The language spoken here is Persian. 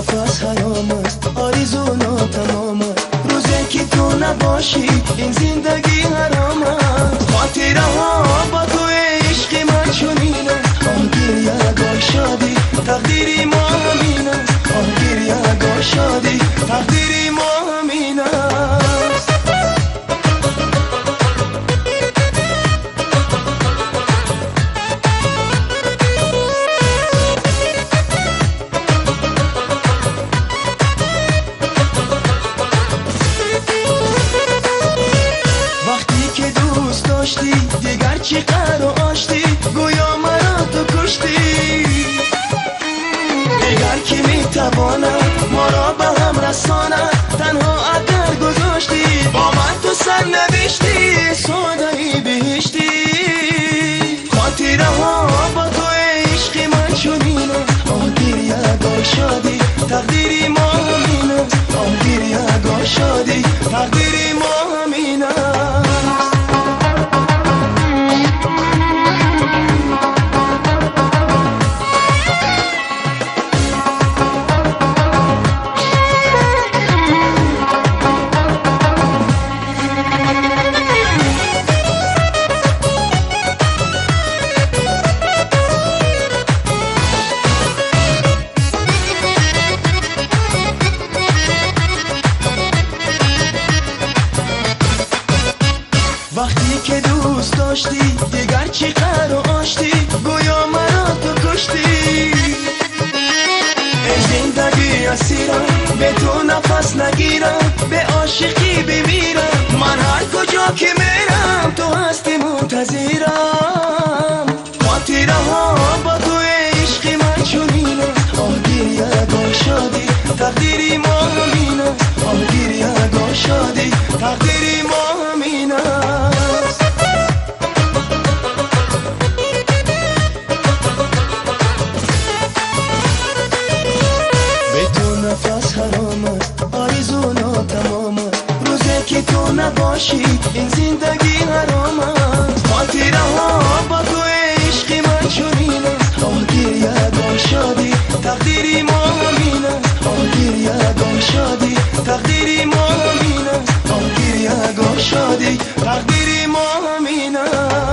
نفس حرام است، آرزو ناتمام است. روزی که تو نباشی این زندگی حرام است. خاطره ها با تو عشق من چنین است. آه گریه گاه شادی تقدیری ما همین است. آه گریه گاه شادی تقدیری ما همین است. دیگر چی قرار آشتی گویا مرا تو کشتی. دیگر کی میتواند ما را به هم رساند تنها اگر گذاشتی با من تو سر نوشتی سودایی بهشتی. خاطره ها با تو عشق من چنین است. آه گریه گاه شادی تقدیری ما همین است. آه گریه گاه شادی تقدیری ما همین است. وقتی که دوست داشتی دیگر چی قرار آشتی گویا مرا تو کشتی. ای زندگی اسیرم به تو نفس نگیرم به عاشقی بمیرم. من هر کجا که میرم تو هستی منتظرم. خاطره ها با تو عشق من چنین است. آه گریه گاه شادی تقدیری ما همین است. آه گریه گاه شادی تقدیری ما همین است. نفس حرام است، آرزو ناتمام است. روزی که تو نباشی این زندگی حرام است. خاطره ها با تو عشق من چنین است. آه گریه گاه شادی تقدیری ما همین است. آه گریه گاه شادی تقدیری ما همین است. آه گریه گاه شادی تقدیری ما همین است.